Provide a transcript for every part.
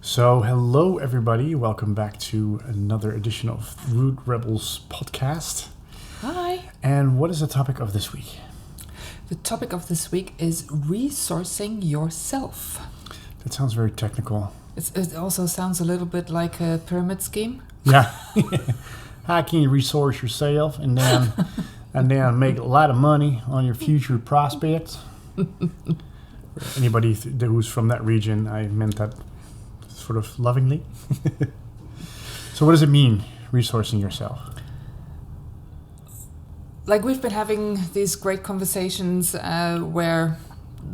So, hello everybody. Welcome back to another edition of Root Rebels podcast. Hi. And what is the topic of this week? The topic of this week is resourcing yourself. That sounds very technical. It also sounds a little bit like a pyramid scheme. Yeah. How can you resource yourself and then make a lot of money on your future prospects? Anybody who's from that region, I meant that sort of lovingly. So what does it mean, resourcing yourself? Like we've been having these great conversations where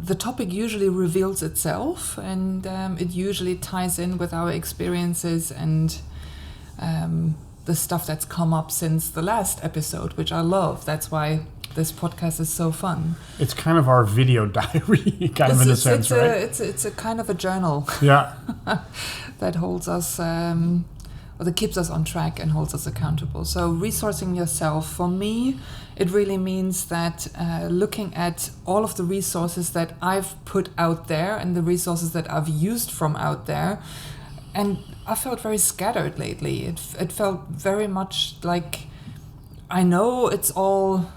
the topic usually reveals itself and it usually ties in with our experiences and the stuff that's come up since the last episode, which I love. That's why this podcast is so fun. It's kind of our video diary, in a sense, right? It's a kind of a journal. Yeah. that holds us, or that keeps us on track and holds us accountable. So resourcing yourself, for me, it really means that looking at all of the resources that I've put out there and the resources that I've used from out there, and I felt very scattered lately. It felt very much like I know it's all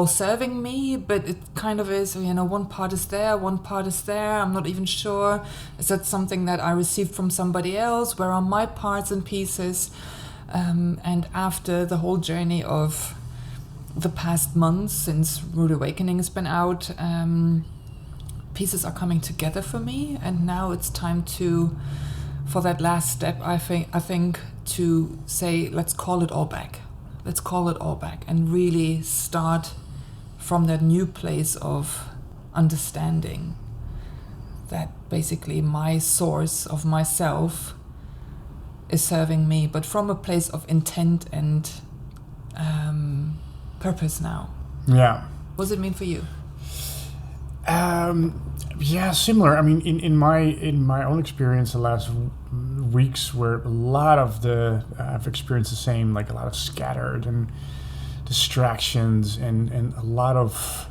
serving me, but it kind of is, one part is there, one part is there. I'm not even sure. Is that something that I received from somebody else? Where are my parts and pieces? And after the whole journey of the past months since Rude Awakening has been out, pieces are coming together for me. And now it's time for that last step, I think, to say, let's call it all back. Let's call it all back and really start from that new place of understanding that basically my source of myself is serving me, but from a place of intent and purpose now. Yeah. What does it mean for you? Yeah, similar. I mean, in my own experience, the last weeks where a lot of I've experienced the same, like a lot of scattered and distractions and a lot of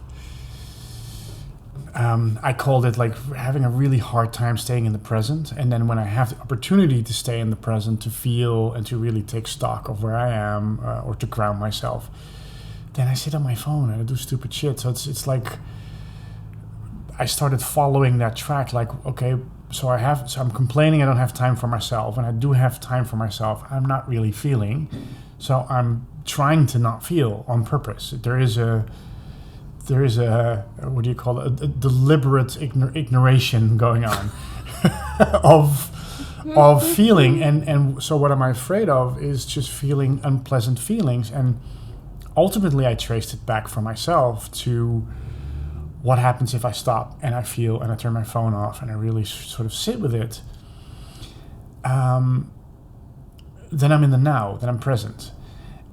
I called it like having a really hard time staying in the present. And then when I have the opportunity to stay in the present, to feel and to really take stock of where I am or to ground myself, then I sit on my phone and I do stupid shit. So it's like I started following that track, like, okay, so I'm complaining I don't have time for myself, and I do have time for myself. I'm not really feeling, so I'm trying to not feel on purpose. There is a what do you call it? A deliberate ignoration going on of feeling, and so what am I afraid of is just feeling unpleasant feelings, and ultimately I traced it back for myself to what happens if I stop and I feel and I turn my phone off and I really sort of sit with it. Then I'm in the now, then I'm present.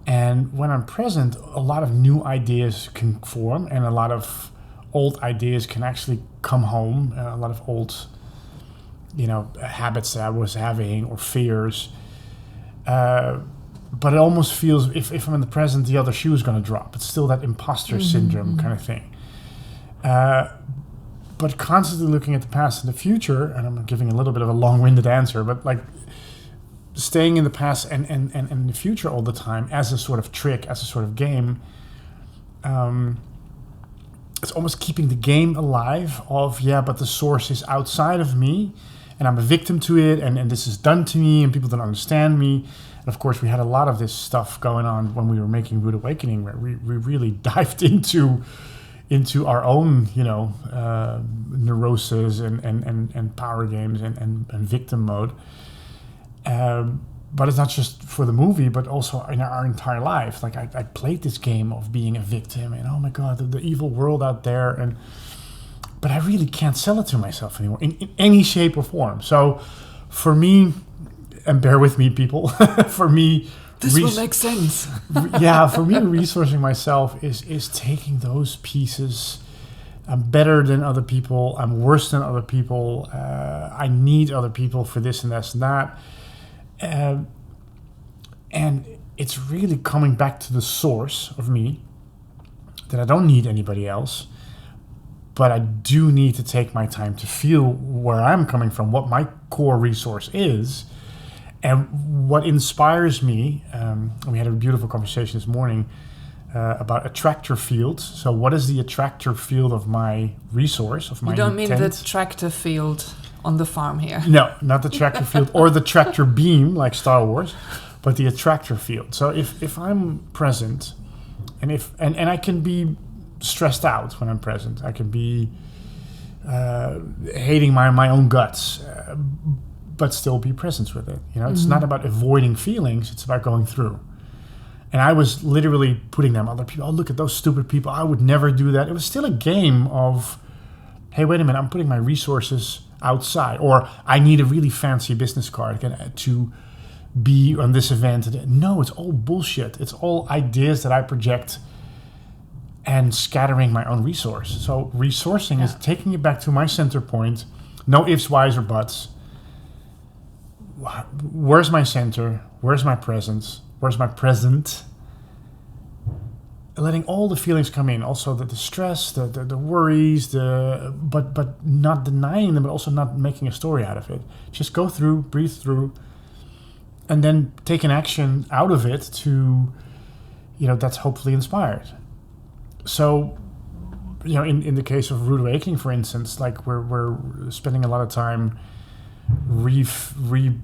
And when I'm present, a lot of new ideas can form and a lot of old ideas can actually come home. A lot of old, habits that I was having or fears. But it almost feels, if I'm in the present, the other shoe is going to drop. It's still that imposter syndrome kind of thing. But constantly looking at the past and the future, and I'm giving a little bit of a long-winded answer, but like staying in the past and the future all the time as a sort of trick, as a sort of game, it's almost keeping the game alive of, but the source is outside of me and I'm a victim to it and this is done to me and people don't understand me. And of course we had a lot of this stuff going on when we were making Rude Awakening, where we really dived into our own, neuroses and power games and victim mode. But it's not just for the movie, but also in our entire life. Like I played this game of being a victim and, oh my God, the evil world out there. But I really can't sell it to myself anymore in any shape or form. So for me, and bear with me, people, for me, this will make sense. Yeah, for me, resourcing myself is taking those pieces. I'm better than other people. I'm worse than other people. I need other people for this and that and that. And it's really coming back to the source of me, that I don't need anybody else. but I do need to take my time to feel where I'm coming from, what my core resource is, and what inspires me. We had a beautiful conversation this morning about attractor fields. So what is the attractor field of my resource, of my You don't intent? mean the tractor field on the farm here? No, not the tractor field or the tractor beam like Star Wars, but the attractor field. So if I'm present, and I can be stressed out when I'm present, I can be hating my own guts, but still be present with it. It's not about avoiding feelings; it's about going through. And I was literally putting them other people. Oh, look at those stupid people! I would never do that. It was still a game of, hey, wait a minute! I'm putting my resources outside, or I need a really fancy business card to be on this event. No, it's all bullshit. It's all ideas that I project and scattering my own resource. So resourcing is taking it back to my center point. No ifs, whys, or buts. Where's my center? Where's my presence? Where's my present? Letting all the feelings come in. Also the stress, the worries, but not denying them, but also not making a story out of it. Just go through, breathe through, and then take an action out of it to, that's hopefully inspired. So, in the case of Rude Awakening, for instance, like we're spending a lot of time repurposing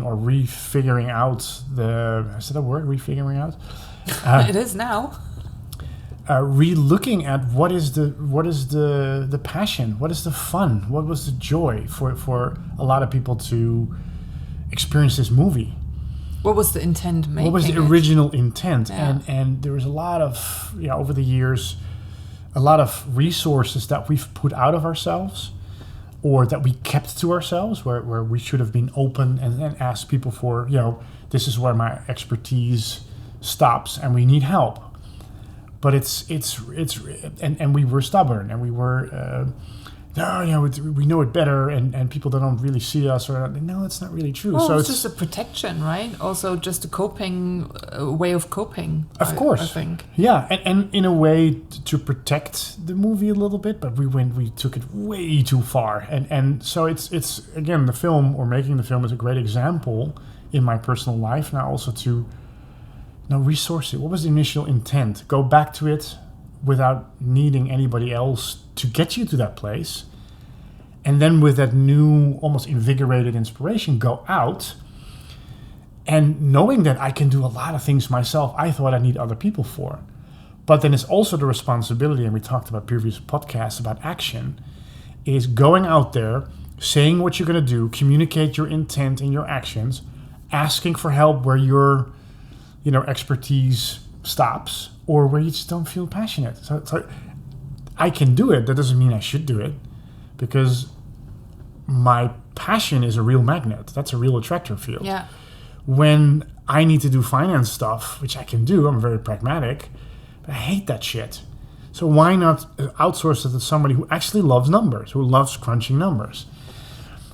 or refiguring out is that a word? Refiguring out? It is now. Re-looking at what is the passion, what is the fun, what was the joy for a lot of people to experience this movie. What was the intent making? What was the original intent? Yeah. And there was a lot of, over the years, a lot of resources that we've put out of ourselves or that we kept to ourselves where we should have been open and asked people for, this is where my expertise stops and we need help. But it's we were stubborn and we were, we know it better and people don't really see us no, it's not really true. Well, so it's just a protection, right? Also just a way of coping. Of course. I think. Yeah, and in a way to protect the movie a little bit, but we took it way too far. And so it's again, the film or making the film is a great example in my personal life now also to resource it. What was the initial intent? Go back to it without needing anybody else to get you to that place. And then with that new, almost invigorated inspiration, go out. And knowing that I can do a lot of things myself, I thought I need other people for. But then it's also the responsibility, and we talked about previous podcasts about action, is going out there, saying what you're going to do, communicate your intent and your actions, asking for help where your expertise stops or where you just don't feel passionate. So I can do it. That doesn't mean I should do it because my passion is a real magnet. That's a real attractor field. Yeah. When I need to do finance stuff, which I can do, I'm very pragmatic, but I hate that shit. So why not outsource it to somebody who actually loves numbers, who loves crunching numbers?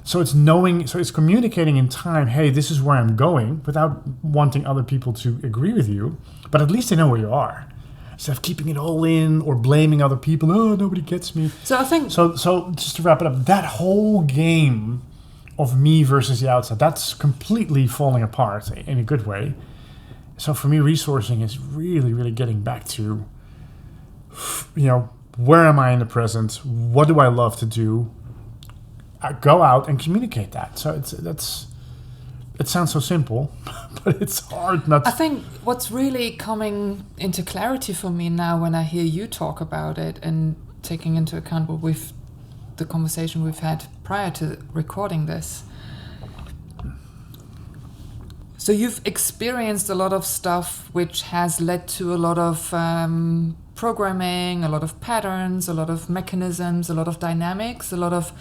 So it's communicating in time, hey, this is where I'm going, without wanting other people to agree with you, but at least they know where you are. Instead of keeping it all in or blaming other people, oh, nobody gets me. So I think... So just to wrap it up, that whole game of me versus the outside, that's completely falling apart in a good way. So for me, resourcing is really, really getting back to, where am I in the present? What do I love to do? Go out and communicate that. So it sounds so simple, but it's hard not. I think what's really coming into clarity for me now when I hear you talk about it and taking into account the conversation we've had prior to recording this. So you've experienced a lot of stuff which has led to a lot of programming, a lot of patterns, a lot of mechanisms, a lot of dynamics, a lot of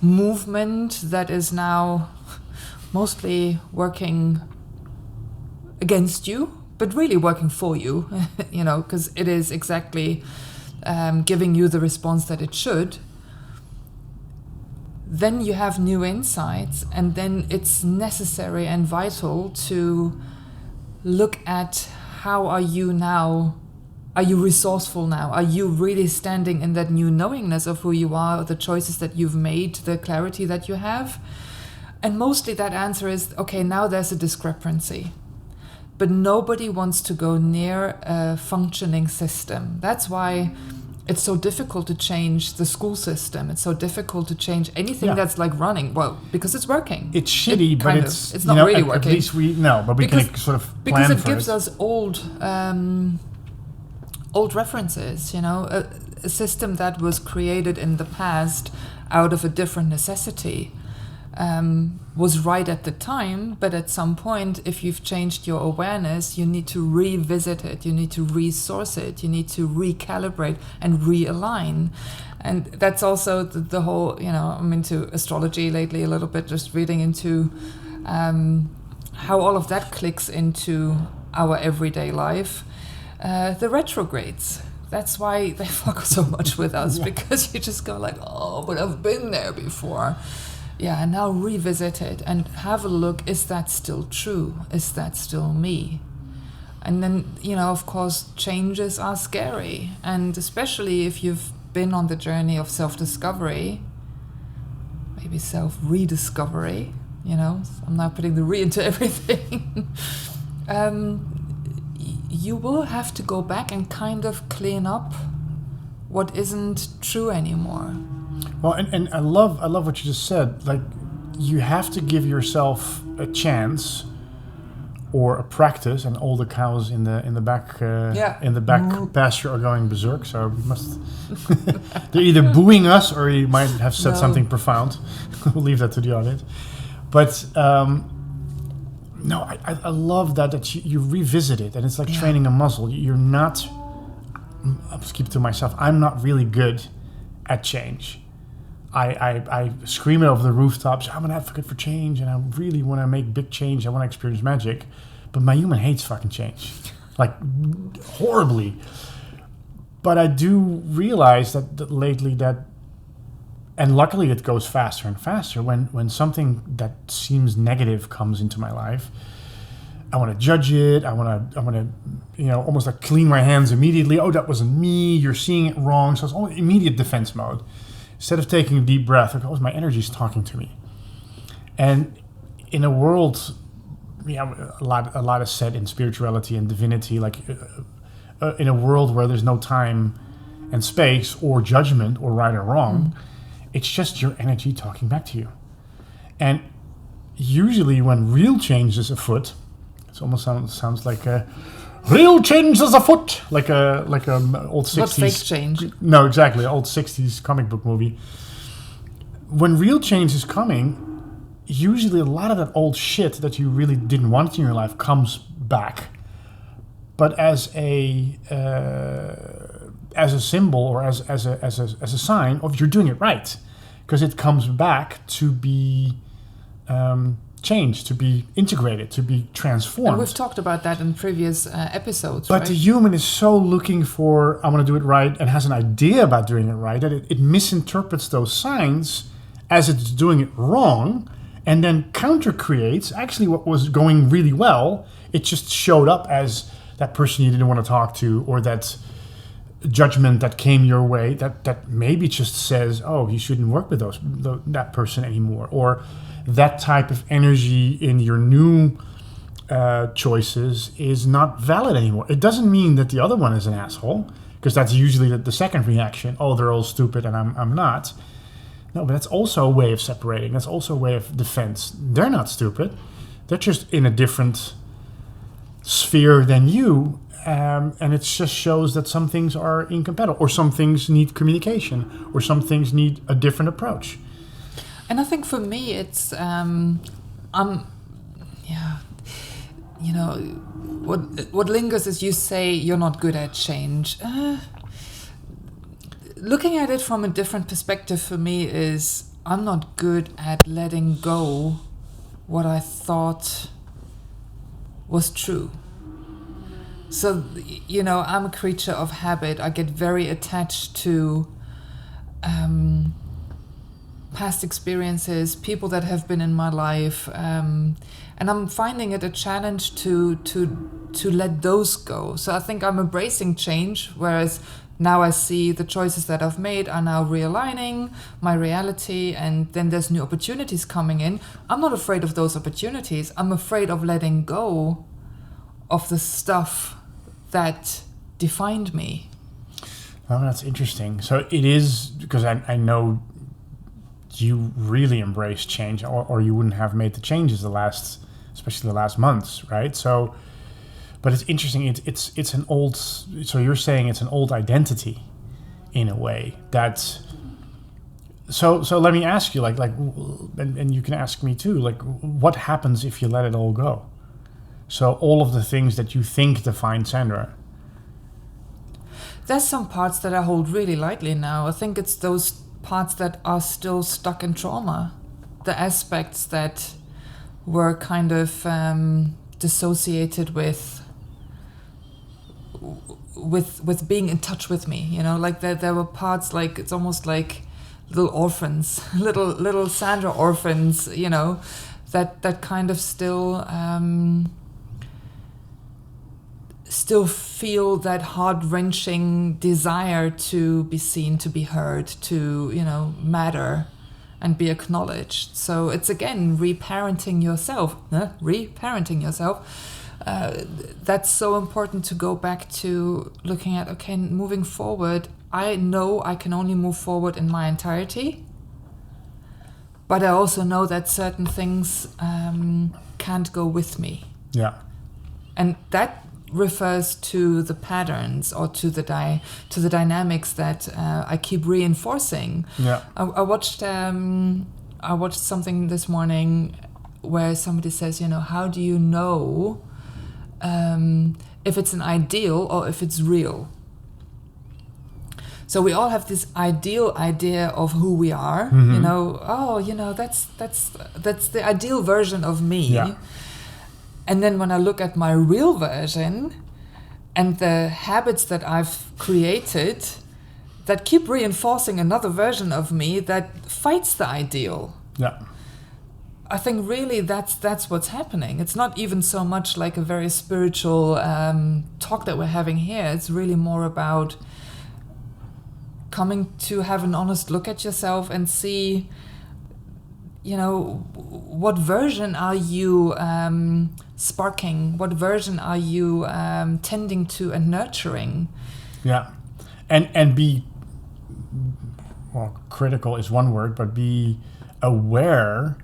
movement that is now mostly working against you, but really working for you, because it is exactly giving you the response that it should. Then you have new insights, and then it's necessary and vital to look at how are you now Are you resourceful now? Are you really standing in that new knowingness of who you are, the choices that you've made, the clarity that you have? And mostly that answer is, okay, now there's a discrepancy. But nobody wants to go near a functioning system. That's why it's so difficult to change the school system. It's so difficult to change anything that's like running. Well, because it's working. It's shitty, but it's not really working. At least we can sort of plan because it for gives us old references, a system that was created in the past out of a different necessity was right at the time, but at some point, if you've changed your awareness, you need to revisit it, you need to resource it, you need to recalibrate and realign. And that's also the whole, I'm into astrology lately a little bit, just reading into how all of that clicks into our everyday life. The retrogrades. That's why they fuck so much with us, because you just go like, oh, but I've been there before. Yeah, and now revisit it and have a look, is that still true? Is that still me? And then, of course, changes are scary. And especially if you've been on the journey of self-discovery, maybe self-rediscovery, I'm now putting the re into everything. You will have to go back and kind of clean up what isn't true anymore. Well, and I love what you just said. Like, you have to give yourself a chance or a practice. And all the cows in the back pasture are going berserk. So we must. They're either booing us or you might have said something profound. We'll leave that to the audience. But no, I love that you revisit it, and it's like training a muscle. You're not. I'll just keep it to myself. I'm not really good at change. I scream it over the rooftops, I'm an advocate for change, and I really want to make big change. I want to experience magic. But my human hates fucking change. Like, horribly. But I do realize that lately and luckily it goes faster and faster, when something that seems negative comes into my life, I want to judge it. I want to, almost like clean my hands immediately. Oh, that wasn't me. You're seeing it wrong. So it's all immediate defense mode. Instead of taking a deep breath, oh, my energy is talking to me. And in a world, a lot is said in spirituality and divinity, like in a world where there's no time and space or judgment or right or wrong, it's just your energy talking back to you. And usually when real change is afoot, it almost sounds like a real change is afoot, like a old 60s. Not fake change. No, exactly, old 60s comic book movie. When real change is coming, usually a lot of that old shit that you really didn't want in your life comes back. But as a symbol or as a sign of you're doing it right, because it comes back to be changed, to be integrated, to be transformed. And we've talked about that in previous episodes. But the human is so looking for, I want to do it right, and has an idea about doing it right, that it misinterprets those signs as it's doing it wrong, and then counter-creates actually what was going really well. It just showed up as that person you didn't want to talk to, or that judgment that came your way that maybe just says, oh, you shouldn't work with that person anymore, or that type of energy in your new choices is not valid anymore. It doesn't mean that the other one is an asshole, because that's usually the second reaction. Oh, they're all stupid and I'm not. No, but that's also a way of separating. That's also a way of defense. They're not stupid. They're just in a different sphere than you. And it just shows that some things are incompatible, or some things need communication, or some things need a different approach. And I think for me, it's what lingers is you say you're not good at change. Looking at it from a different perspective for me is I'm not good at letting go what I thought was true. So, I'm a creature of habit. I get very attached to past experiences, people that have been in my life, and I'm finding it a challenge to let those go. So I think I'm embracing change, whereas now I see the choices that I've made are now realigning my reality, and then there's new opportunities coming in. I'm not afraid of those opportunities. I'm afraid of letting go of the stuff that defined me. Oh, that's interesting. So it is, because I know you really embrace change, or you wouldn't have made the changes especially the last months, right? So, but it's interesting. It's an old. So you're saying it's an old identity, in a way. That's. So let me ask you, and you can ask me too. Like, what happens if you let it all go? So all of the things that you think define Sandra. There's some parts that I hold really lightly now. I think it's those parts that are still stuck in trauma, the aspects that were kind of dissociated with being in touch with me. You know, like there were parts, like it's almost like little orphans, little Sandra orphans. You know, that kind of still feel that heart-wrenching desire to be seen, to be heard, to, matter and be acknowledged. So it's, again, reparenting yourself. That's so important to go back to looking at, okay, moving forward, I know I can only move forward in my entirety, but I also know that certain things can't go with me. Yeah. And that refers to the patterns or to the dynamics that I keep reinforcing. Yeah. I watched something this morning where somebody says, how do you know if it's an ideal or if it's real? So we all have this ideal idea of who we are. Mm-hmm. That's the ideal version of me. Yeah. And then when I look at my real version and the habits that I've created that keep reinforcing another version of me that fights the ideal. Yeah. I think really that's what's happening. It's not even so much like a very spiritual talk that we're having here. It's really more about coming to have an honest look at yourself and see, what version are you sparking? What version are you tending to and nurturing? Yeah. And be, well, critical is one word, but be aware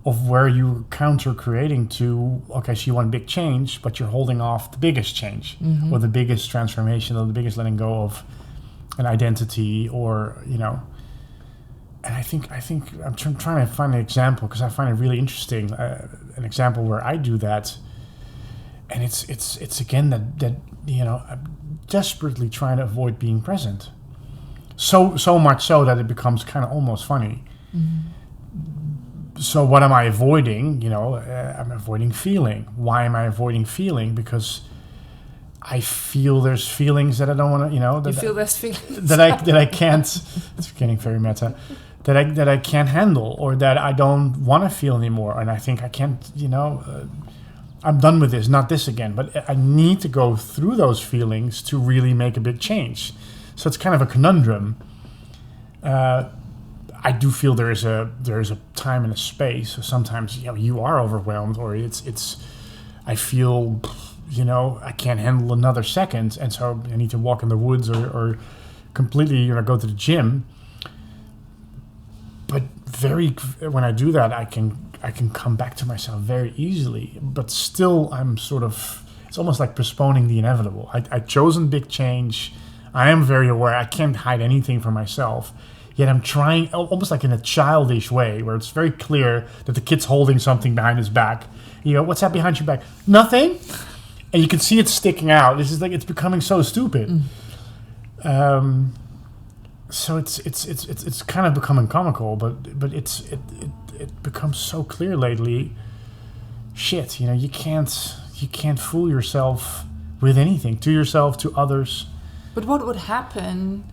of where you're counter creating to, okay, so you want big change, but you're holding off the biggest change, mm-hmm. or the biggest transformation, or the biggest letting go of an identity, or, And I think I'm trying to find an example, because I find it really interesting. An example where I do that, and it's again that I'm desperately trying to avoid being present. So much so that it becomes kind of almost funny. Mm-hmm. So what am I avoiding? I'm avoiding feeling. Why am I avoiding feeling? Because I feel there's feelings that I don't want to. You feel there's feelings that I can't. It's getting very meta. That I can't handle, or that I don't want to feel anymore, and I think I can't. I'm done with this, not this again. But I need to go through those feelings to really make a big change. So it's kind of a conundrum. I do feel there is a time and a space. So sometimes you are overwhelmed, or it's. I feel I can't handle another second, and so I need to walk in the woods or completely go to the gym. But when I do that, I can come back to myself very easily. But still, I'm sort of, it's almost like postponing the inevitable. I've chosen big change. I am very aware. I can't hide anything from myself. Yet I'm trying, almost like in a childish way, where it's very clear that the kid's holding something behind his back. What's that behind your back? Nothing. And you can see it sticking out. This is like, it's becoming so stupid. So it's kind of becoming comical, but it becomes so clear lately. Shit, you can't fool yourself with anything, to yourself, to others. But what would happen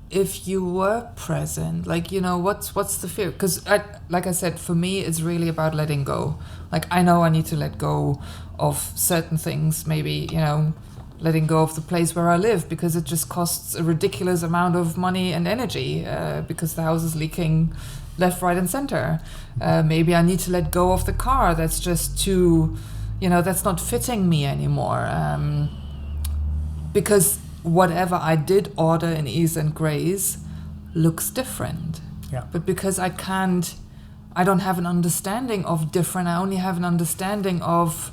if you were present, like, what's the fear? Because, like I said, for me, it's really about letting go. Like, I know I need to let go of certain things, maybe, letting go of the place where I live because it just costs a ridiculous amount of money and energy because the house is leaking left, right, and center. Maybe I need to let go of the car that's just too, that's not fitting me anymore. Because whatever I did order in ease and grace looks different. Yeah. But because I don't have an understanding of different, I only have an understanding of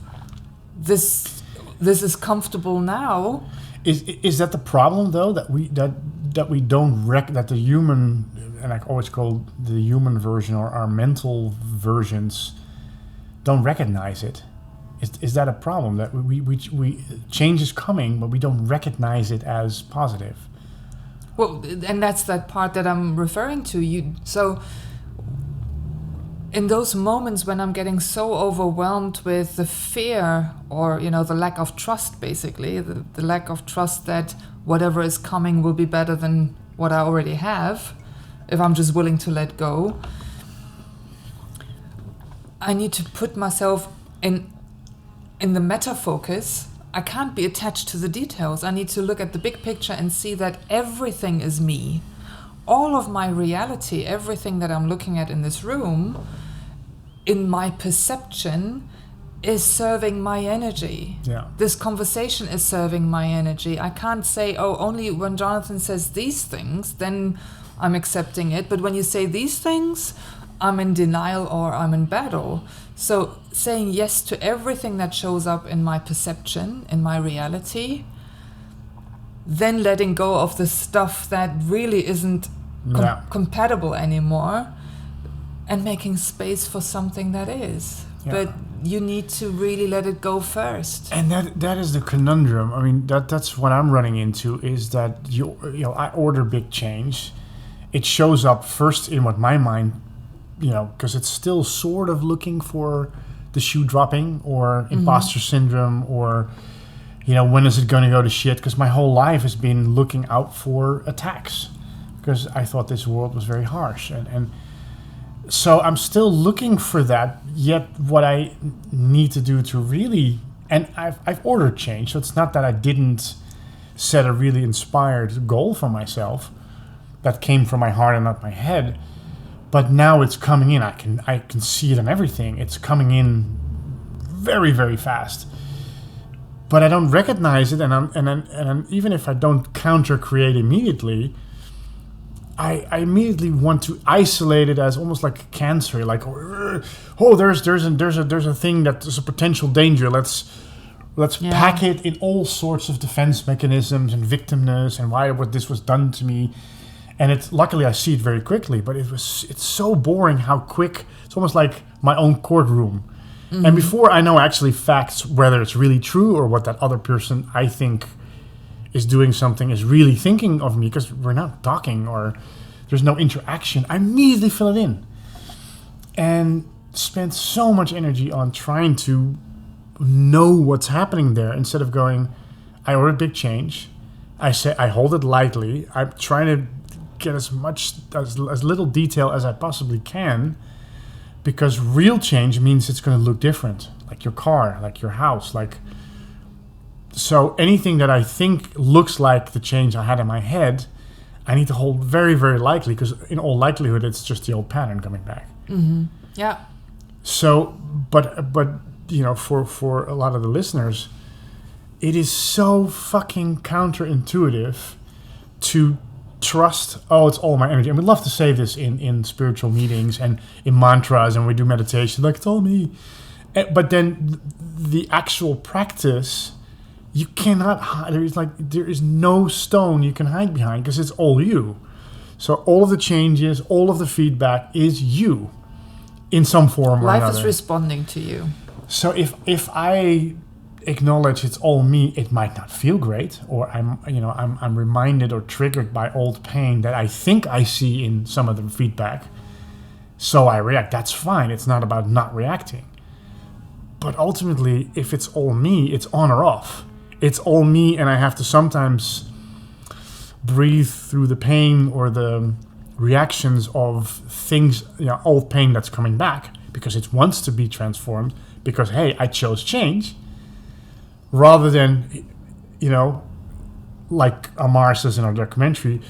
this is comfortable now. Is that the problem though, that we don't that the human, and I always call the human version or our mental versions, don't recognize it? Is that a problem, that we change is coming, but we don't recognize it as positive? Well, and that's that part that I'm referring to. So in those moments when I'm getting so overwhelmed with the fear or, the lack of trust, basically, the lack of trust that whatever is coming will be better than what I already have, if I'm just willing to let go, I need to put myself in the meta focus. I can't be attached to the details. I need to look at the big picture and see that everything is me. All of my reality, everything that I'm looking at in this room, in my perception, is serving my energy. Yeah. This conversation is serving my energy. I can't say, only when Jonathan says these things, then I'm accepting it. But when you say these things, I'm in denial or I'm in battle. So saying yes to everything that shows up in my perception, in my reality, then letting go of the stuff that really isn't compatible anymore, and making space for something that is. Yeah. But you need to really let it go first. And that is the conundrum. I mean, that's what I'm running into, is that I order big change. It shows up first in what my mind, because it's still sort of looking for the shoe dropping or imposter syndrome or, when is it going to go to shit? Because my whole life has been looking out for attacks because I thought this world was very harsh. And so I'm still looking for that, yet what I need to do to really, and I've ordered change, so it's not that I didn't set a really inspired goal for myself that came from my heart and not my head. But now it's coming in. I can see it in everything. It's coming in very, very fast. But I don't recognize it, and I'm, even if I don't counter create immediately, I immediately want to isolate it as almost like cancer. Like, there's a thing that is a potential danger. Let's pack it in all sorts of defense mechanisms and victimness and why what this was done to me. And luckily I see it very quickly, but it's so boring how quick. It's almost like my own courtroom. Mm-hmm. And before I know actually facts, whether it's really true or what that other person I think is doing something is really thinking of me, because we're not talking or there's no interaction, I immediately fill it in. And spend so much energy on trying to know what's happening there instead of going, I ordered big change. I hold it lightly. I'm trying to get as little detail as I possibly can, because real change means it's going to look different, like your car, like your house, so anything that I think looks like the change I had in my head, I need to hold very, very lightly, because in all likelihood it's just the old pattern coming back. Mm-hmm. Yeah. So, but for a lot of the listeners, it is so fucking counterintuitive to trust, it's all my energy. And we love to say this in spiritual meetings and in mantras, and we do meditation, like, it's all me. But then the actual practice, you cannot hide. There is no stone you can hide behind, because it's all you. So all of the changes, all of the feedback is you in some form or another. Life is responding to you. So if I acknowledge it's all me, it might not feel great, or I'm reminded or triggered by old pain that I think I see in some of the feedback, so I react. That's fine. It's not about not reacting. But ultimately, if it's all me, it's on or off. It's all me, and I have to sometimes breathe through the pain or the reactions of things, old pain that's coming back because it wants to be transformed because, hey, I chose change, rather than, like Amar says in our documentary,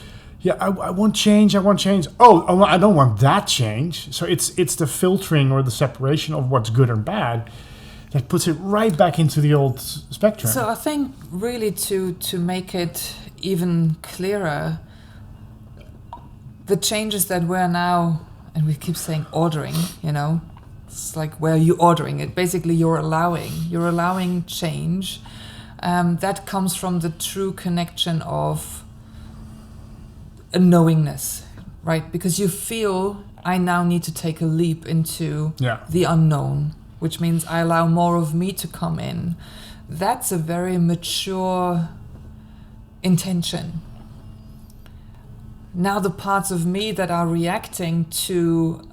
I want change. Oh, I don't want that change. So it's the filtering or the separation of what's good and bad that puts it right back into the old spectrum. So I think really to make it even clearer, the changes that we're now, and we keep saying ordering, it's like, where are you ordering it? Basically, you're allowing change. That comes from the true connection of a knowingness, right? Because you feel, I now need to take a leap into the unknown, which means I allow more of me to come in. That's a very mature intention. Now the parts of me that are reacting to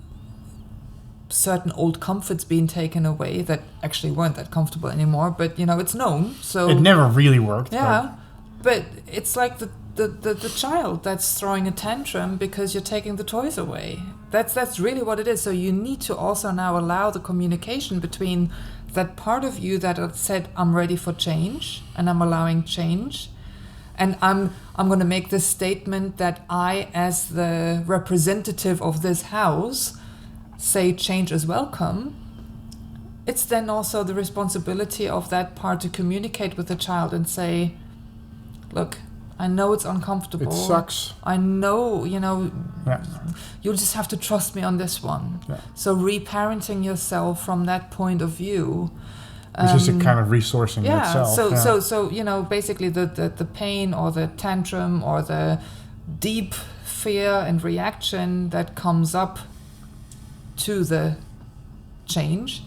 certain old comforts being taken away that actually weren't that comfortable anymore, but it's known, so it never really worked. But it's like the child that's throwing a tantrum because you're taking the toys away. That's really what it is. So you need to also now allow the communication between that part of you that said, I'm ready for change and I'm allowing change, and I'm going to make this statement that I, as the representative of this house, say change is welcome. It's then also the responsibility of that part to communicate with the child and say, look, I know it's uncomfortable. It sucks. I know, you'll just have to trust me on this one. Yeah. So reparenting yourself from that point of view. Which is a kind of resourcing itself. So basically the pain or the tantrum or the deep fear and reaction that comes up to the change,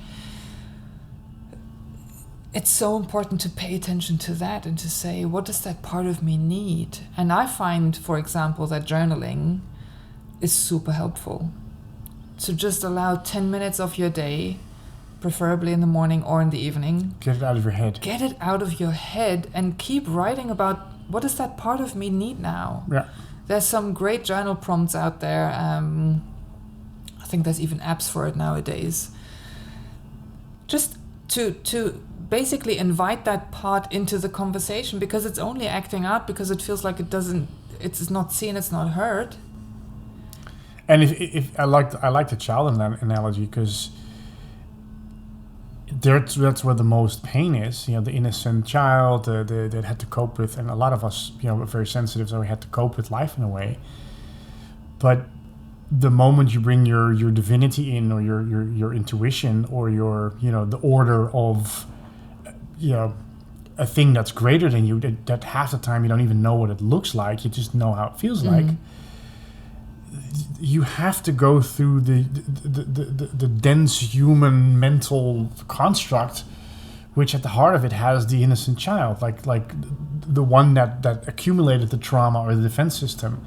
it's so important to pay attention to that and to say, what does that part of me need? And I find, for example, that journaling is super helpful. So just allow 10 minutes of your day, preferably in the morning or in the evening. Get it out of your head. Get it out of your head and keep writing about, what does that part of me need now? Yeah. There's some great journal prompts out there. I think there's even apps for it nowadays. Just to basically invite that part into the conversation, because it's only acting out because it feels like it's not seen, it's not heard. And if I like the child analogy, because that's where the most pain is. The innocent child that had to cope with, and a lot of us, are very sensitive, so we had to cope with life in a way. But the moment you bring your divinity in, or your intuition, or your the order of a thing that's greater than you, that half the time you don't even know what it looks like, you just know how it feels like. You have to go through the dense human mental construct, which at the heart of it has the innocent child, like the one that accumulated the trauma or the defense system.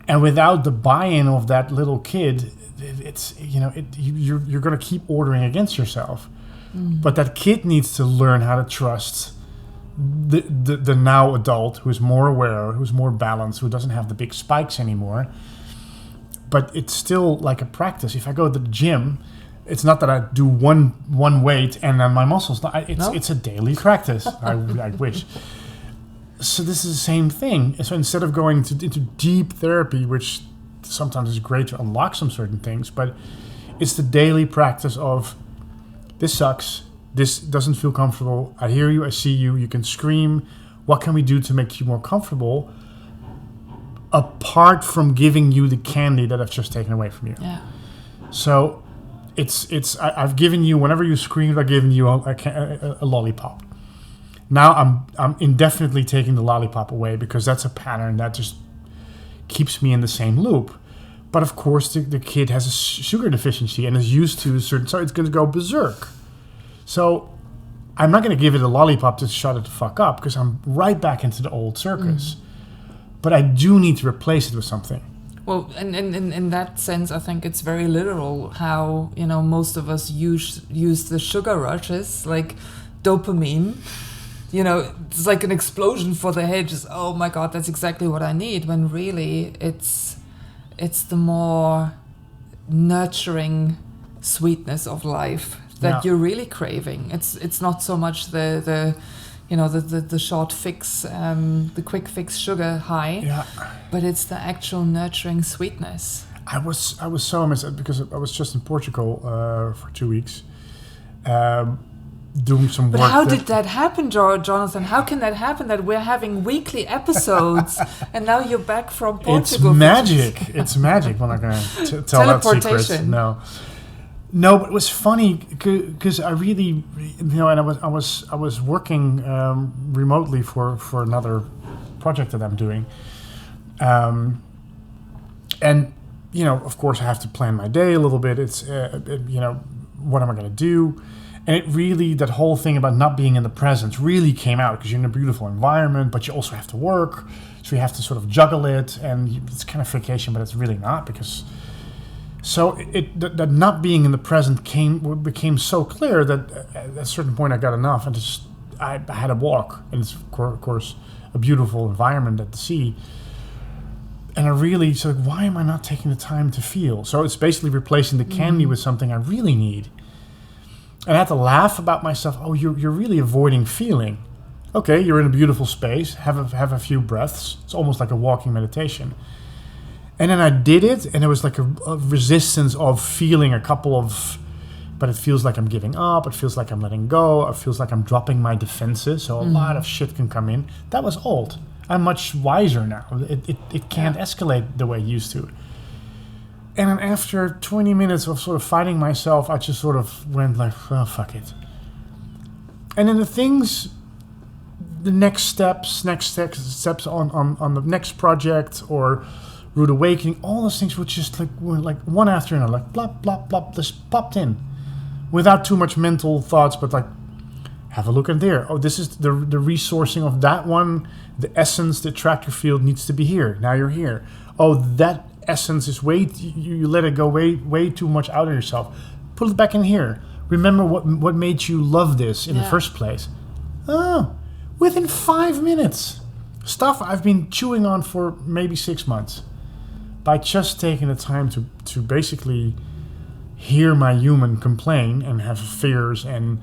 And without the buy-in of that little kid, you're going to keep ordering against yourself. But that kid needs to learn how to trust the now adult, who's more aware, who's more balanced, who doesn't have the big spikes anymore. But it's still like a practice. If I go to the gym, it's not that I do one weight and then my muscles. It's a daily practice. I wish. So this is the same thing. So instead of going into deep therapy, which sometimes is great to unlock some certain things, but it's the daily practice of, this sucks, this doesn't feel comfortable, I hear you, I see you, you can scream, what can we do to make you more comfortable, apart from giving you the candy that I've just taken away from you. Yeah. So I've given you, whenever you screamed, I've given you a lollipop. Now I'm indefinitely taking the lollipop away, because that's a pattern that just keeps me in the same loop. But of course, the kid has a sugar deficiency and is used to a certain, so it's going to go berserk. So I'm not going to give it a lollipop to shut it the fuck up, because I'm right back into the old circus. But I do need to replace it with something. Well, and in that sense, I think it's very literal how, most of us use the sugar rushes, like dopamine. it's like an explosion for the head. Just, oh my God, that's exactly what I need. When really it's the more nurturing sweetness of life that you're really craving. It's not so much the short fix, the quick fix sugar high, but it's the actual nurturing sweetness. I was so amazed because I was just in Portugal for 2 weeks, doing some work. But how did that happen, Jonathan? How can that happen that we're having weekly episodes and now you're back from Portugal? It's magic. It's magic. We're not going to tell that secret. No, but it was funny because I really, and I was working remotely for another project that I'm doing, and of course I have to plan my day a little bit. It's what am I going to do? And it really, that whole thing about not being in the present really came out because you're in a beautiful environment, but you also have to work, so you have to sort of juggle it, and it's kind of vacation, but it's really not because. So that not being in the present became so clear that at a certain point I got enough, and I had a walk, and it's of course a beautiful environment at the sea. And I really said, why am I not taking the time to feel? So it's basically replacing the candy with something I really need. And I had to laugh about myself. Oh, you're really avoiding feeling. Okay, you're in a beautiful space. Have a few breaths. It's almost like a walking meditation. And then I did it, and it was like a resistance of feeling but it feels like I'm giving up. It feels like I'm letting go. It feels like I'm dropping my defenses. So a lot of shit can come in. That was old. I'm much wiser now. It can't escalate the way it used to. And then after 20 minutes of sort of fighting myself, I just sort of went like, oh, fuck it. And then the next steps on the next project or Rude Awakening, all those things were just were like one after another, like blop, blop, blop, just popped in without too much mental thoughts, but like, have a look in there. Oh, this is the resourcing of that one. The essence, the attractor field needs to be here. Now you're here. Oh, that essence is you let it go way too much out of yourself. Put it back in here. Remember what made you love this in the first place. Oh, within 5 minutes. Stuff I've been chewing on for maybe 6 months. By just taking the time to basically hear my human complain and have fears and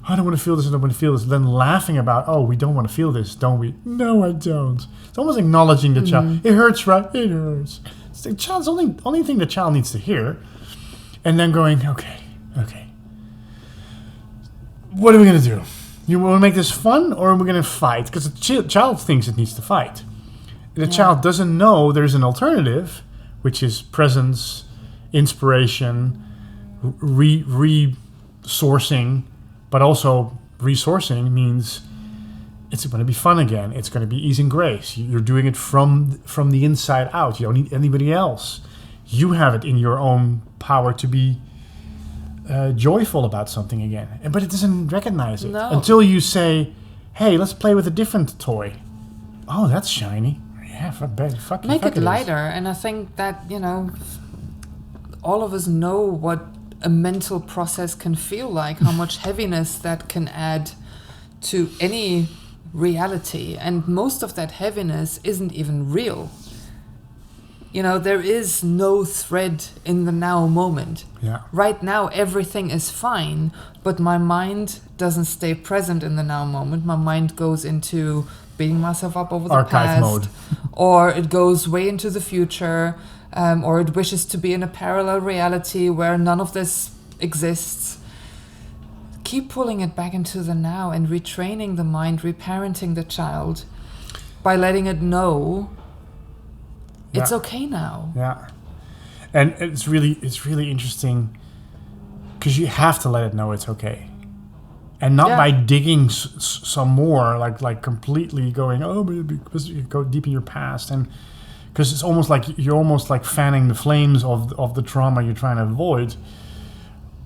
I don't want to feel this, I don't want to feel this, then laughing about, oh, we don't want to feel this, don't we? No, I don't. It's almost acknowledging the child. It hurts, right? It hurts. It's the child's only thing the child needs to hear. And then going, okay. What are we going to do? You want to make this fun or are we going to fight? Because the child thinks it needs to fight. The child doesn't know there's an alternative, which is presence, inspiration, resourcing, but also resourcing means it's going to be fun again. It's going to be ease and grace. You're doing it from the inside out. You don't need anybody else. You have it in your own power to be joyful about something again. But it doesn't recognize it until you say, hey, let's play with a different toy. Oh, that's shiny. Yeah, make it lighter. And I think that, all of us know what a mental process can feel like, how much heaviness that can add to any reality. And most of that heaviness isn't even real. There is no thread in the now moment. Yeah. Right now, everything is fine, but my mind doesn't stay present in the now moment. My mind goes into beating myself up over the archive past, mode. Or it goes way into the future, or it wishes to be in a parallel reality where none of this exists. Keep pulling it back into the now and retraining the mind, reparenting the child by letting it know it's okay now. Yeah, and it's really interesting because you have to let it know it's okay. And not by digging some more, like completely going, because you go deep in your past, and because it's almost like you're fanning the flames of the trauma you're trying to avoid.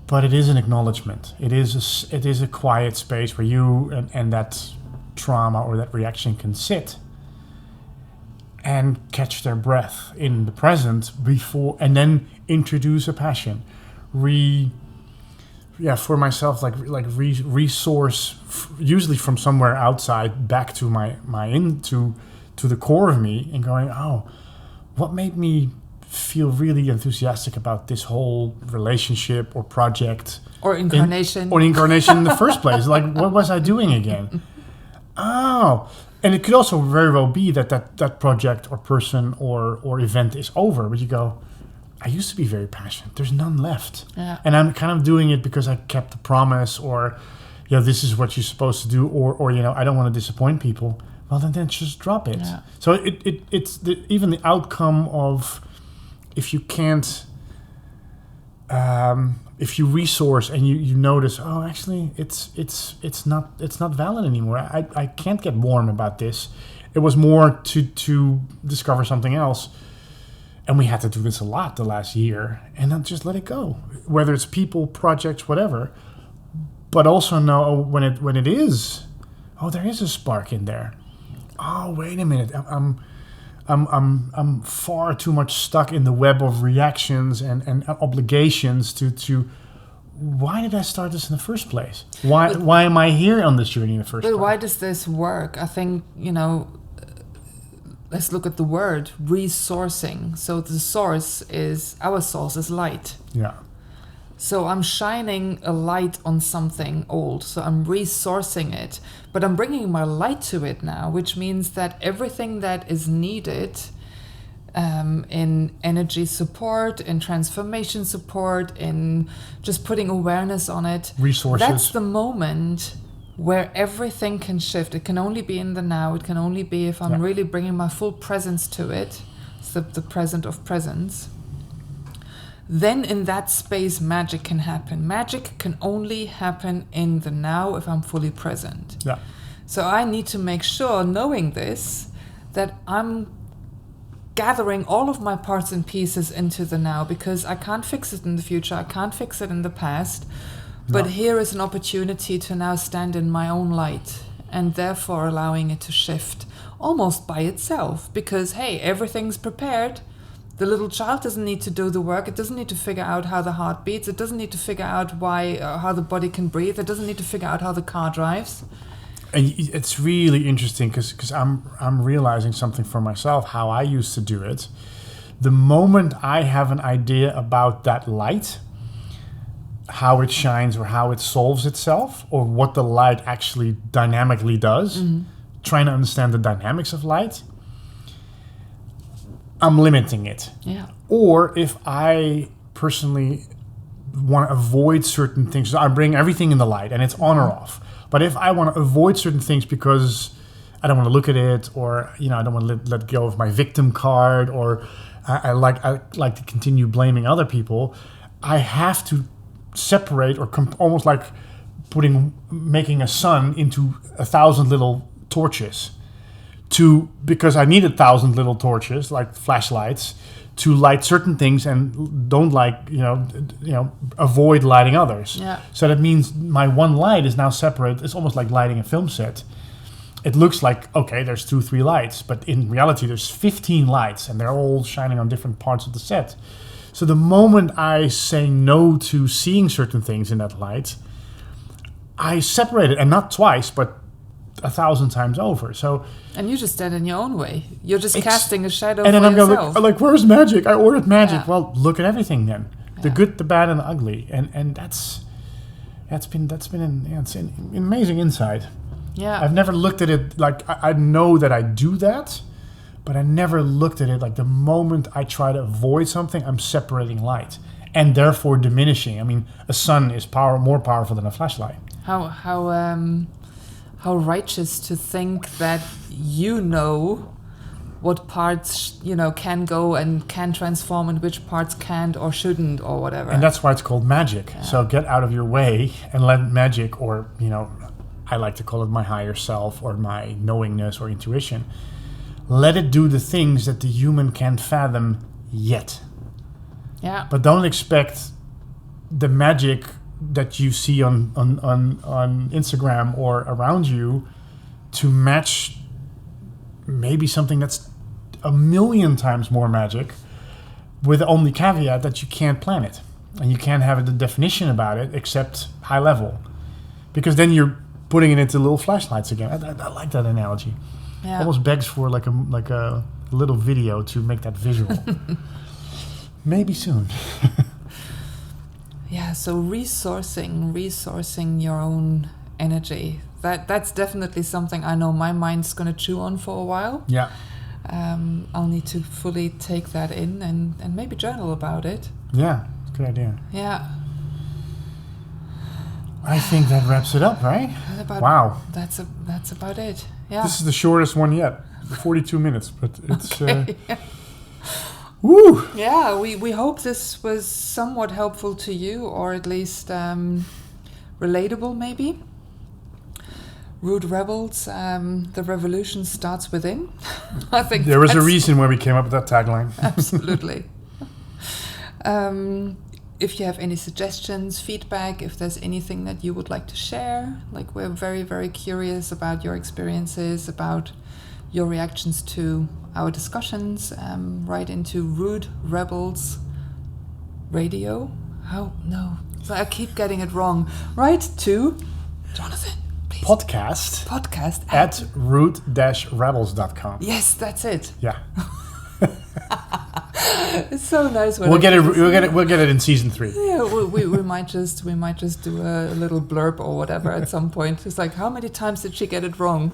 But it is an acknowledgement. It is a quiet space where you and that trauma or that reaction can sit and catch their breath in the present before, and then introduce a passion, for myself, resource, usually from somewhere outside back to to the core of me, and going, oh, what made me feel really enthusiastic about this whole relationship or project or incarnation in the first place? Like, what was I doing again? Oh, and it could also very well be that project or person or event is over, but you go, I used to be very passionate. There's none left. Yeah. And I'm kind of doing it because I kept the promise, or, this is what you're supposed to do, or I don't want to disappoint people. Well, then just drop it. Yeah. So it's even the outcome of, if you can't, if you resource and you notice, oh, actually, it's not valid anymore. I can't get warm about this. It was more to discover something else. And we had to do this a lot the last year, and then just let it go. Whether it's people, projects, whatever, but also know when it is, there is a spark in there. Oh, wait a minute, I'm far too much stuck in the web of reactions and obligations to. Why did I start this in the first place? Why am I here on this journey in the first place? But why does this work? I think let's look at the word resourcing. So our source is light. Yeah. So I'm shining a light on something old. So I'm resourcing it, but I'm bringing my light to it now, which means that everything that is needed in energy support, in transformation support, in just putting awareness on it. Resources. That's the moment where everything can shift. It can only be in the now. It can only be if I'm really bringing my full presence to it. It's the present of presence. Then in that space, magic can happen. Magic can only happen in the now if I'm fully present. Yeah. So I need to make sure, knowing this, that I'm gathering all of my parts and pieces into the now, because I can't fix it in the future. I can't fix it in the past. But here is an opportunity to now stand in my own light, and therefore allowing it to shift almost by itself. Because, hey, everything's prepared. The little child doesn't need to do the work. It doesn't need to figure out how the heart beats. It doesn't need to figure out how the body can breathe. It doesn't need to figure out how the car drives. And it's really interesting because I'm realizing something for myself, how I used to do it. The moment I have an idea about that light, how it shines or how it solves itself, or what the light actually dynamically does, trying to understand the dynamics of light, I'm limiting it. Yeah. Or if I personally want to avoid certain things, so I bring everything in the light and it's on or off. But if I want to avoid certain things because I don't want to look at it, or I don't want to let go of my victim card, or I like to continue blaming other people, I have to separate, or almost like making a sun into 1,000 little torches, because I need 1,000 little torches like flashlights to light certain things, and don't avoid lighting others. Yeah. So that means my one light is now separate. It's almost like lighting a film set. It looks like, okay, there's 2-3 lights, but in reality there's 15 lights, and they're all shining on different parts of the set. So the moment I say no to seeing certain things in that light, I separate it, and not twice, but 1,000 times over. So, and you just stand in your own way. You're just casting a shadow and for then yourself. I'm like, where's magic? I ordered magic. Yeah. Well, look at everything then. The Yeah. good, the bad, and the ugly. And that's been it's an amazing insight. Yeah. I've never looked at it like, I know that I do that, but I never looked at it like the moment I try to avoid something, I'm separating light and therefore diminishing. I mean, a sun is more powerful than a flashlight. How righteous to think that what parts can go and can transform, and which parts can't or shouldn't or whatever. And that's why it's called magic. Yeah. So get out of your way and let magic, or I like to call it my higher self or my knowingness or intuition, let it do the things that the human can't fathom yet. Yeah. But don't expect the magic that you see on Instagram or around you to match maybe something that's 1,000,000 times more magic, with the only caveat that you can't plan it. And you can't have a definition about it except high level. Because then you're putting it into little flashlights again. I like that analogy. Yeah. Almost begs for like a little video to make that visual. Maybe soon. Yeah, so resourcing your own energy. That's definitely something I know my mind's going to chew on for a while. Yeah. I'll need to fully take that in and maybe journal about it. Yeah, good idea. Yeah. I think that wraps it up, right? Wow. That's about it. Yeah. This is the shortest one yet. 42 minutes, but it's... Okay. Woo! Yeah, we hope this was somewhat helpful to you, or at least relatable, maybe. Rude rebels, the revolution starts within. I think there was a reason why we came up with that tagline. Absolutely. If you have any suggestions, feedback, if there's anything that you would like to share, like we're very, very curious about your experiences, about your reactions to our discussions, write into Rude Rebels Radio. Oh, no. So I keep getting it wrong. Write to Jonathan, please. Podcast at root-rebels.com. Yes, that's it. Yeah. It's so nice when we'll get it in season 3. Yeah, we might just do a little blurb or whatever at some point. It's like, how many times did she get it wrong?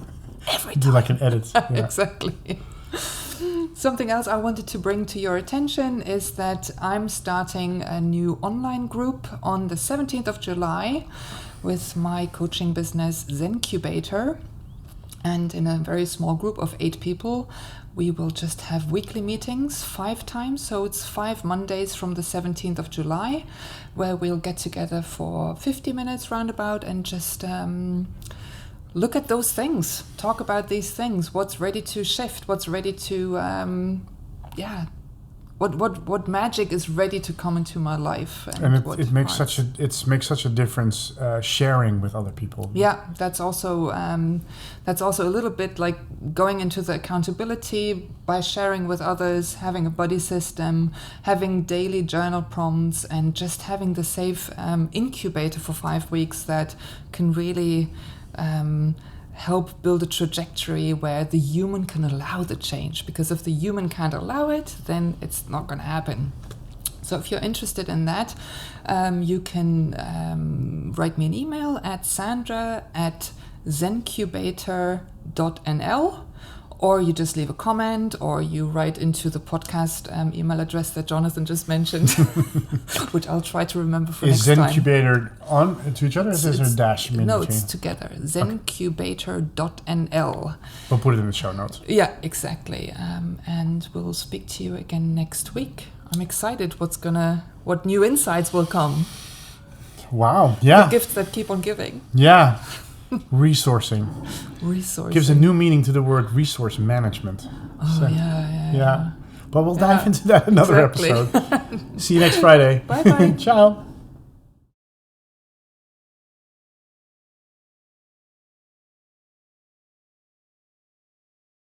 Every time. Do like an edit. Yeah. Exactly. Something else I wanted to bring to your attention is that I'm starting a new online group on the 17th of July with my coaching business Zencubator. And in a very small group of 8 people, we will just have weekly meetings 5 times. So it's 5 Mondays from the 17th of July, where we'll get together for 50 minutes roundabout and just look at those things, talk about these things, what's ready to shift, what's ready to, what magic is ready to come into my life, and it makes such a difference sharing with other people. Yeah, that's also a little bit like going into the accountability by sharing with others, having a buddy system, having daily journal prompts, and just having the safe incubator for 5 weeks that can really help build a trajectory where the human can allow the change. Because if the human can't allow it, then it's not going to happen. So if you're interested in that, you can write me an email at sandra@zencubator.nl, or you just leave a comment, or you write into the podcast email address that Jonathan just mentioned, which I'll try to remember for next time. Is Zencubator on to each other, or is there a dash in between? No, it's together. Zencubator.nl. We'll put it in the show notes. Yeah, exactly. And we'll speak to you again next week. I'm excited what new insights will come. Wow, yeah. The gifts that keep on giving. Yeah. Resourcing. Gives a new meaning to the word resource management. Oh, so, yeah. But we'll dive into that another episode. See you next Friday. Bye-bye. Ciao.